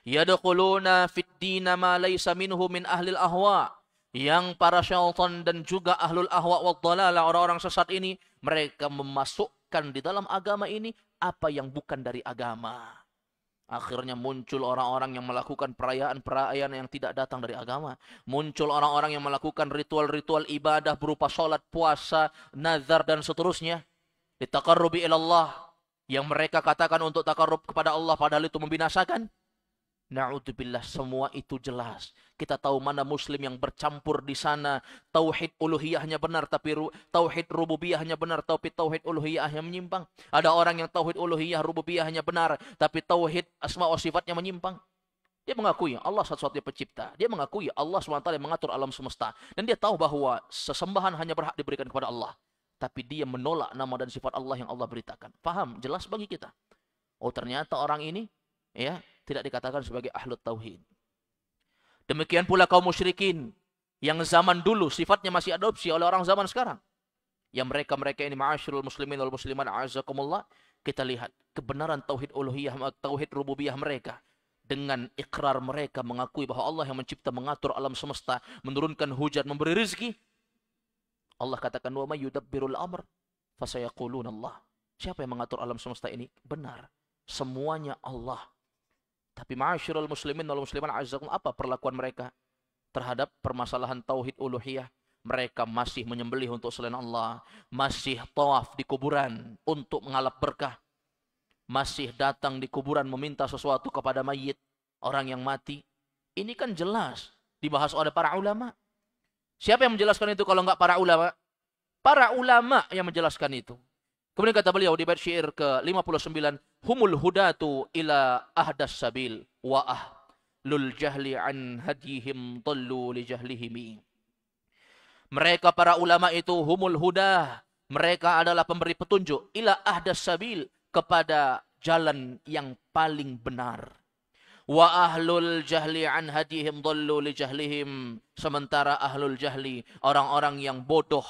Yadkhuluna fid din ma laysa minhu min ahlil ahwa. Yang para syaitan dan juga ahlul ahwa wad dhalalah, orang-orang sesat ini, mereka memasukkan di dalam agama ini apa yang bukan dari agama. Akhirnya muncul orang-orang yang melakukan perayaan-perayaan yang tidak datang dari agama. Muncul orang-orang yang melakukan ritual-ritual ibadah berupa sholat, puasa, nazar, dan seterusnya. Litaqarrubi ilallah. Yang mereka katakan untuk takarrub kepada Allah, padahal itu membinasakan. Na'udzubillah, semua itu jelas. Kita tahu mana muslim yang bercampur di sana. Tauhid uluhiyahnya benar, tapi tauhid rububiyahnya benar, tapi tauhid uluhiyahnya menyimpang. Ada orang yang tauhid uluhiyah rububiyahnya benar, tapi tauhid asma wa sifatnya menyimpang. Dia mengakui Allah satu-satunya pencipta. Dia mengakui Allah SWT yang mengatur alam semesta. Dan dia tahu bahwa sesembahan hanya berhak diberikan kepada Allah. Tapi dia menolak nama dan sifat Allah yang Allah beritakan. Paham? Jelas bagi kita. Oh, ternyata orang ini ya tidak dikatakan sebagai ahlut tauhid. Demikian pula kaum musyrikin yang zaman dulu sifatnya masih adopsi oleh orang zaman sekarang. Yang mereka ini ma'asyiral muslimin wal muslimat a'azakumullah, kita lihat kebenaran tauhid uluhiyah, tauhid rububiyah mereka. Dengan ikrar mereka mengakui bahwa Allah yang mencipta, mengatur alam semesta, menurunkan hujan, memberi rezeki. Allah katakan, wa may yudabbirul amr fasayaquluna Allah. Siapa yang mengatur alam semesta ini? Benar. Semuanya Allah. Tapi ma'asyiral muslimin wal muslimat azzakum, apa perlakuan mereka terhadap permasalahan tauhid uluhiyah? Mereka masih menyembelih untuk selain Allah, masih tawaf di kuburan untuk mengalap berkah, masih datang di kuburan meminta sesuatu kepada mayit, orang yang mati. Ini kan jelas dibahas oleh para ulama. Siapa yang menjelaskan itu kalau enggak para ulama? Para ulama yang menjelaskan itu. Kemudian kata beliau di bait syair ke-59, humul hudatu ila ahdas sabil wa ahlul jahli an hadihim dallu li jahlihim. Mereka para ulama itu humul huda, mereka adalah pemberi petunjuk ila ahdas sabil, kepada jalan yang paling benar. Wa ahlul jahli an hadihim dallu li jahlihim, sementara ahlul jahli, orang-orang yang bodoh,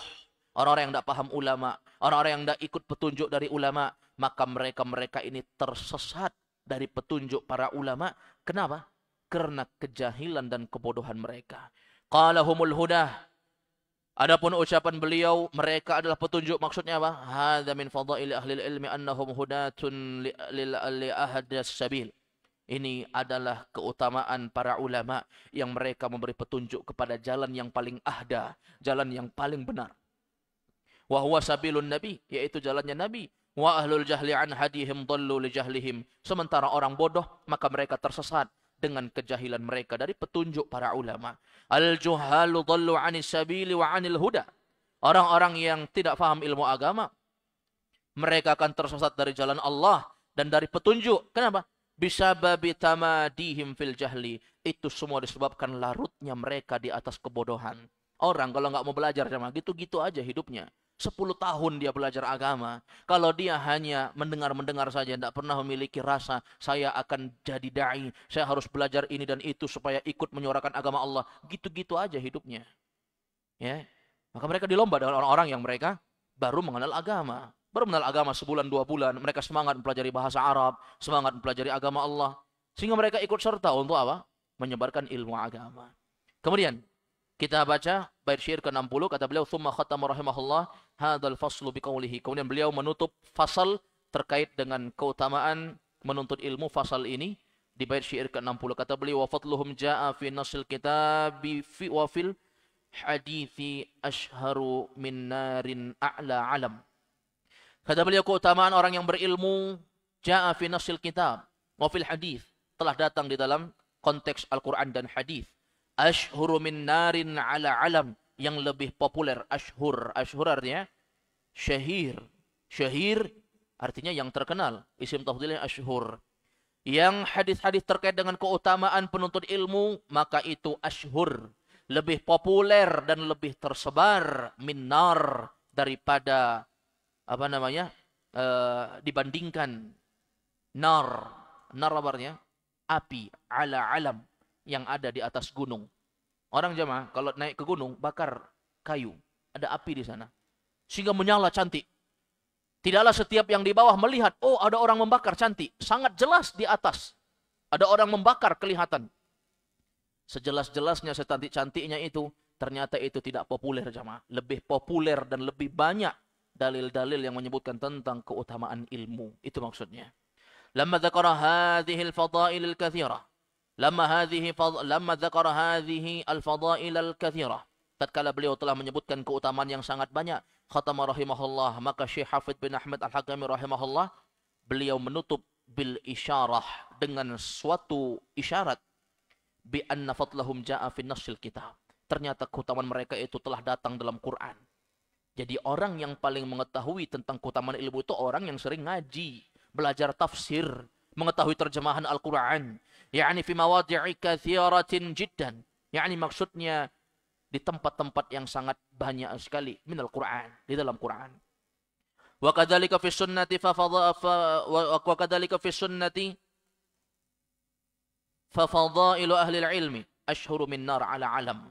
orang-orang yang tidak paham ulama, orang-orang yang tidak ikut petunjuk dari ulama, maka mereka-mereka ini tersesat dari petunjuk para ulama. Kenapa? Karena kejahilan dan kebodohan mereka. Qala humul huda. Adapun ucapan beliau, mereka adalah petunjuk, maksudnya apa? Hadza min fadaili ahli ilmi annahum hudatun li ahdas sabil. Ini adalah keutamaan para ulama yang mereka memberi petunjuk kepada jalan yang paling ahda, jalan yang paling benar. Wa huwa sabilun nabi, yaitu jalannya nabi. Wa ahlul jahli an hadihim dhallu li jahlihim. Sementara orang bodoh, maka mereka tersesat dengan kejahilan mereka dari petunjuk para ulama. Al-juhalu dhallu 'anis sabili wa 'anil huda. Orang-orang yang tidak faham ilmu agama, mereka akan tersesat dari jalan Allah dan dari petunjuk. Kenapa? Bisababi tamadihim fil jahli. Itu semua disebabkan larutnya mereka di atas kebodohan. Orang kalau nggak mau belajar sama gitu-gitu aja hidupnya. 10 tahun dia belajar agama. Kalau dia hanya mendengar-mendengar saja, tidak pernah memiliki rasa, saya akan jadi da'i, saya harus belajar ini dan itu supaya ikut menyuarakan agama Allah. Gitu-gitu aja hidupnya. Ya, maka mereka dilomba dengan orang-orang yang mereka baru mengenal agama. Baru mengenal agama sebulan, 2 bulan, mereka semangat mempelajari bahasa Arab, semangat mempelajari agama Allah. Sehingga mereka ikut serta untuk apa? Menyebarkan ilmu agama. Kemudian, kita baca bait syair ke-60, kata beliau, "Tsumma khatama rahimahullah hadzal faslu biqaulihi." Kemudian beliau menutup fasal terkait dengan keutamaan menuntut ilmu. Fasal ini di bait syair ke-60, kata beliau, "Wa fadluhum jaa'a fi nasil kitabi fi wa fil hadithi ashharu min narin a'la alam." Kata beliau, keutamaan orang yang berilmu jaa'a fi nasil kitab wa fil hadith, telah datang di dalam konteks Al-Qur'an dan hadis. Ashhuru min narin ala alam, yang lebih populer. Ashhur artinya syahir. Syahir artinya yang terkenal. Isim tafdhilnya ashhur. Yang hadis-hadis terkait dengan keutamaan penuntut ilmu, maka itu ashhur, lebih populer dan lebih tersebar min nar, daripada dibandingkan nar. Nar artinya api, ala alam, yang ada di atas gunung. Orang jemaah kalau naik ke gunung bakar kayu, ada api di sana, sehingga menyala cantik. Tidaklah setiap yang di bawah melihat, oh ada orang membakar cantik, sangat jelas di atas ada orang membakar kelihatan. Sejelas-jelasnya, secantik-cantiknya itu, ternyata itu tidak populer jemaah. Lebih populer dan lebih banyak dalil-dalil yang menyebutkan tentang keutamaan ilmu. Itu maksudnya. Lamma dzakara hadhihi al-fadail al-katsirah. Lamma dzakara hadhihi al-fadail al-katsirah. Tatkala beliau telah menyebutkan keutamaan yang sangat banyak, khatama rahimahullah, maka Syekh Hafidz bin Ahmad Al-Hakami rahimahullah, beliau menutup bil isyarah, dengan suatu isyarat, bi anna fadlahum jaa fi nassil kitab. Ternyata keutamaan mereka itu telah datang dalam Quran. Jadi orang yang paling mengetahui tentang keutamaan ilmu itu orang yang sering ngaji, belajar tafsir, mengetahui terjemahan Al-Quran. Yani fi mawadi'i katsiratin jiddan. Yani maksudnya di tempat-tempat yang sangat banyak sekali min Al-Quran, di dalam Quran. Wa kadzalika fi sunnati wa kadzalika fi sunnati fa fadailu ahli ilmi ashhuru min nar ala alam.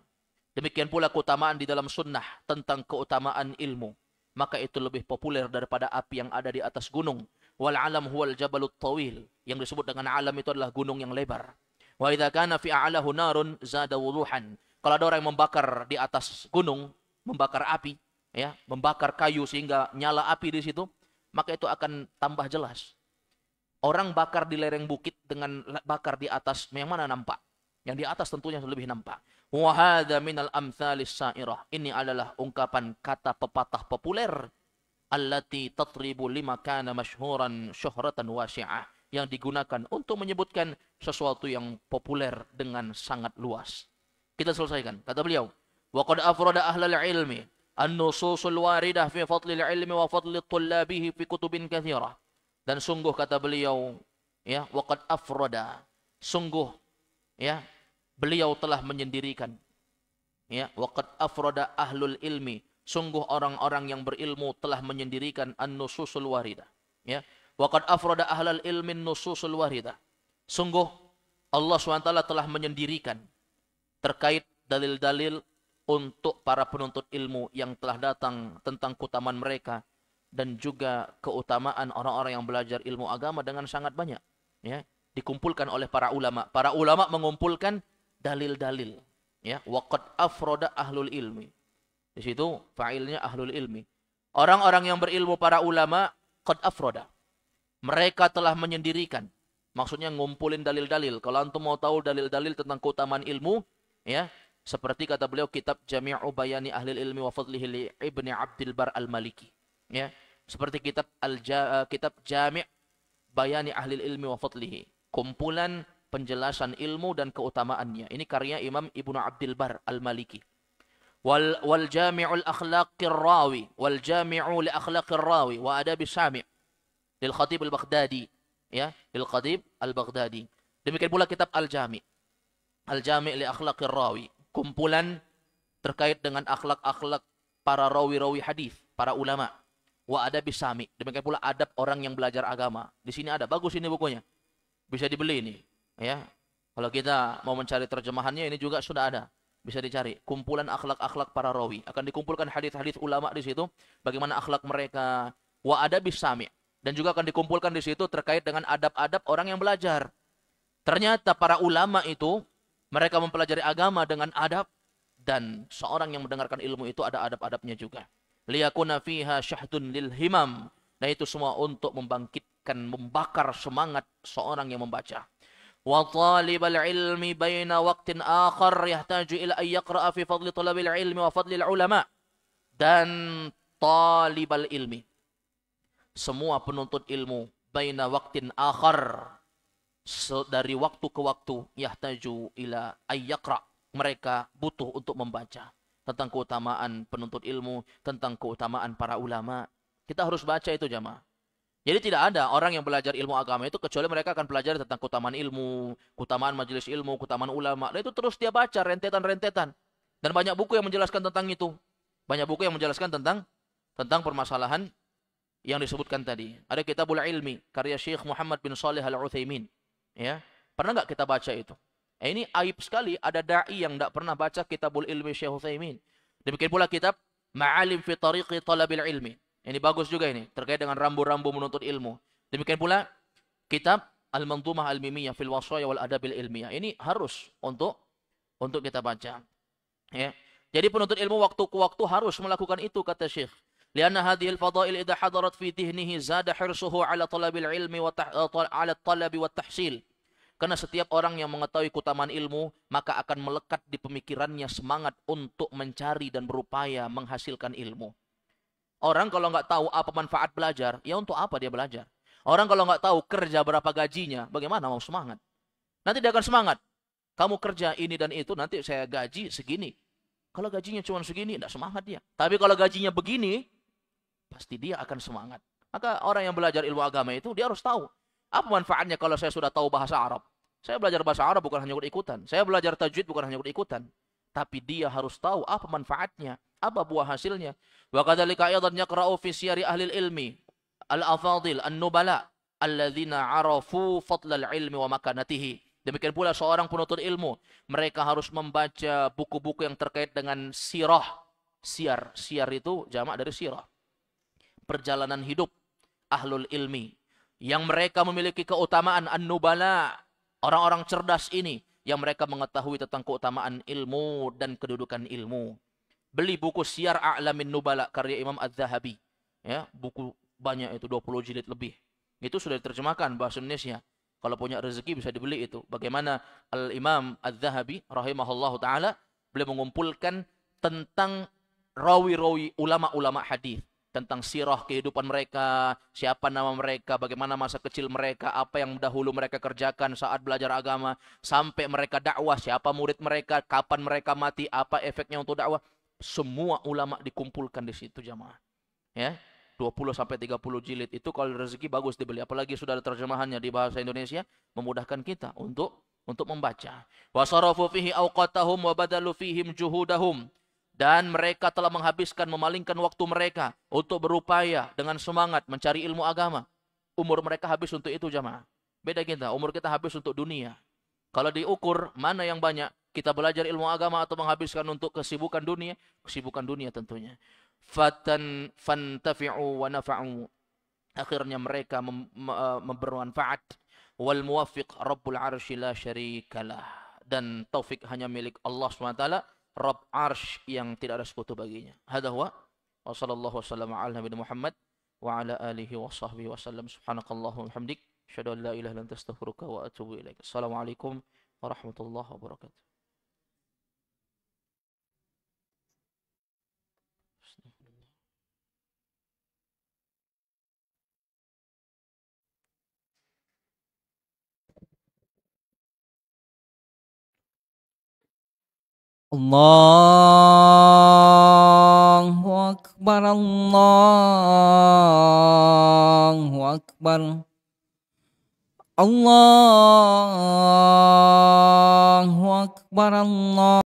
Demikian pula keutamaan di dalam sunnah tentang keutamaan ilmu, maka itu lebih populer daripada api yang ada di atas gunung. Wal alam huwal jabalut tawil, yang disebut dengan alam itu adalah gunung yang lebar. Wa idza kana fi a'lahu narun zada wuduhan. Kalau ada orang yang membakar di atas gunung, membakar api, ya, membakar kayu sehingga nyala api di situ, maka itu akan tambah jelas. Orang bakar di lereng bukit dengan bakar di atas, yang mana nampak? Yang di atas tentunya lebih nampak. Wa hadza minal amtsalis sa'irah. Ini adalah ungkapan kata pepatah populer, allati tatribu lima kana masyhuran syuhratan wasi'ah, yang digunakan untuk menyebutkan sesuatu yang populer dengan sangat luas. Kita selesaikan. Kata beliau, wa qad afrada ahlal ilmi an-nususul waridah fi fadlil ilmi wa fadli tullabihi fi kutubin katsirah. Dan sungguh, kata beliau, ya, wa qad afrada, sungguh, ya, beliau telah menyendirikan, ya, wa qad afrada ahlul ilmi, sungguh orang-orang yang berilmu telah menyendirikan an-nususul waridah, ya. Wa qad afrada ahlal ilmi an-nususul waridah. Sungguh Allah SWT telah menyendirikan terkait dalil-dalil untuk para penuntut ilmu yang telah datang tentang keutamaan mereka dan juga keutamaan orang-orang yang belajar ilmu agama dengan sangat banyak. Ya, dikumpulkan oleh para ulama. Para ulama mengumpulkan dalil-dalil. Ya, waqad afroda ahlul ilmi. Di situ fa'ilnya ahlul ilmi. Orang-orang yang berilmu para ulama qad afroda. Mereka telah menyendirikan. Maksudnya ngumpulin dalil-dalil. Kalau antum mau tahu dalil-dalil tentang keutamaan ilmu, ya, seperti kata beliau kitab Jami'u Bayani Ahlil Ilmi wa Fadlihi li Ibni Abdil Bar Al-Maliki. Ya, seperti kitab Jami' Bayani Ahlil Ilmi wa Fadlihi. Kumpulan penjelasan ilmu dan keutamaannya. Ini karya Imam Ibnu Abdil Bar Al-Maliki. Wal Jami'ul Akhlaqir Rawi, wal Jami'u li Akhlaqir Rawi wa Adabi Sami' lil Khatib Al-Baghdadi. Ya, lil Khatib Al-Baghdadi. Demikian pula kitab Al-Jami'. Al-Jami' li Akhlaqir Rawi. Kumpulan terkait dengan akhlak-akhlak para rawi-rawi hadis, para ulama. Wa Adabi Sami'. Demikian pula adab orang yang belajar agama. Di sini ada, bagus ini bukunya. Bisa dibeli ini, ya. Kalau kita mau mencari terjemahannya ini juga sudah ada. Bisa dicari. Kumpulan akhlak-akhlak para rawi. Akan dikumpulkan hadis-hadis ulama di situ, bagaimana akhlak mereka. Wa Adabi Sami'. Dan juga akan dikumpulkan di situ terkait dengan adab-adab orang yang belajar. Ternyata para ulama itu, mereka mempelajari agama dengan adab, dan seorang yang mendengarkan ilmu itu ada adab-adabnya juga. Liyakuna fiha syahdun lil himam. Nah itu semua untuk membangkitkan, membakar semangat seorang yang membaca. Wa talibal ilmi baina waqtin akhar yahtaju ila an yaqra'a fi fadli talabil ilmi wa fadli ulama. Dan talibal ilmi, semua penuntut ilmu, baina waqtin akhar, dari waktu ke waktu, yahtaju ila ayyaqra, mereka butuh untuk membaca tentang keutamaan penuntut ilmu, tentang keutamaan para ulama. Kita harus baca itu jamaah. Jadi tidak ada orang yang belajar ilmu agama itu kecuali mereka akan belajar tentang keutamaan ilmu, keutamaan majelis ilmu, keutamaan ulama. Dan itu terus dia baca rentetan-rentetan. Dan banyak buku yang menjelaskan tentang itu. Banyak buku yang menjelaskan tentang permasalahan yang disebutkan tadi. Ada Kitabul Ilmi karya Syekh Muhammad bin Shalih Al-Utsaimin. Ya, pernah nggak kita baca itu? Ini aib sekali ada dai yang tidak pernah baca Kitabul Ilmi Syekh Utsaimin. Demikian pula kitab Ma'alim fi Tariqi Talabil Ilmi. Ini bagus juga ini terkait dengan rambu-rambu menuntut ilmu. Demikian pula kitab Al-Manzumah Al-Mimiyah fil Wasaya wal Adabil Ilmiyah. Ini harus untuk kita baca. Ya. Jadi penuntut ilmu waktu ke waktu harus melakukan itu kata Syekh. Lianna hadhil fadail idza hadarat fi dhihnihi zada hirsuhu ala talabil ilmi wa ala talabi wa tahsil. Karena setiap orang yang mengetahui keutamaan ilmu, maka akan melekat di pemikirannya semangat untuk mencari dan berupaya menghasilkan ilmu. Orang kalau nggak tahu apa manfaat belajar, ya untuk apa dia belajar? Orang kalau nggak tahu kerja berapa gajinya, bagaimana mau semangat? Nanti dia akan semangat. Kamu kerja ini dan itu, nanti saya gaji segini. Kalau gajinya cuma segini, tidak semangat dia. Tapi kalau gajinya begini, pasti dia akan semangat. Maka orang yang belajar ilmu agama itu, dia harus tahu. Apa manfaatnya kalau saya sudah tahu bahasa Arab? Saya belajar bahasa Arab bukan hanya ikut-ikutan. Saya belajar tajwid bukan hanya ikut-ikutan. Tapi dia harus tahu apa manfaatnya, apa buah hasilnya. Wa kadzalika aidan yaqra'u fi siyari ahli ilmi al-afadil an-nubala alladzina 'arafu fadlal ilmi wa makanatihi. Demikian pula seorang penuntut ilmu, mereka harus membaca buku-buku yang terkait dengan sirah. Siar itu jamak dari sirah. Perjalanan hidup ahlul ilmi yang mereka memiliki keutamaan an-nubala, orang-orang cerdas ini yang mereka mengetahui tentang keutamaan ilmu dan kedudukan ilmu. Beli buku Syiar A'lamin Nubala karya Imam Az-Zahabi. Ya, buku banyak itu 20 jilid lebih. Itu sudah diterjemahkan bahasa Indonesia. Kalau punya rezeki bisa dibeli itu. Bagaimana Al-Imam Az-Zahabi rahimahullahu taala beliau mengumpulkan tentang rawi-rawi ulama-ulama hadis, tentang sirah kehidupan mereka, siapa nama mereka, bagaimana masa kecil mereka, apa yang dahulu mereka kerjakan saat belajar agama, sampai mereka dakwah, siapa murid mereka, kapan mereka mati, apa efeknya untuk dakwah. Semua ulama dikumpulkan di situ jamaah. Ya, 20 sampai 30 jilid itu kalau rezeki bagus dibeli, apalagi sudah ada terjemahannya di bahasa Indonesia, memudahkan kita untuk membaca. Wasarafu fihi awqatahum wa badalu fihim juhudahum. Dan mereka telah menghabiskan, memalingkan waktu mereka untuk berupaya dengan semangat mencari ilmu agama. Umur mereka habis untuk itu jamaah. Beda kita, umur kita habis untuk dunia. Kalau diukur mana yang banyak, kita belajar ilmu agama atau menghabiskan untuk kesibukan dunia tentunya. fantafi'u wa nafa'u. Akhirnya mereka bermanfaat. Wal muwaffiq Rabbul Arsy la syarikalah. Dan taufik hanya milik Allah SWT, Rabb Arsy yang tidak ada sekutu baginya. Hadza huwa wa sallallahu wasallam ala nabiyina Muhammad wa ala alihi wa sahbihi wasallam. Subhanakallahumma wa bihamdik, asyhadu an la ilaha illa anta astaghfiruka wa atubu ilaik. Assalamualaikum warahmatullahi wabarakatuh. Allahu Akbar, Allahu Akbar, Allahu Akbar, Allah.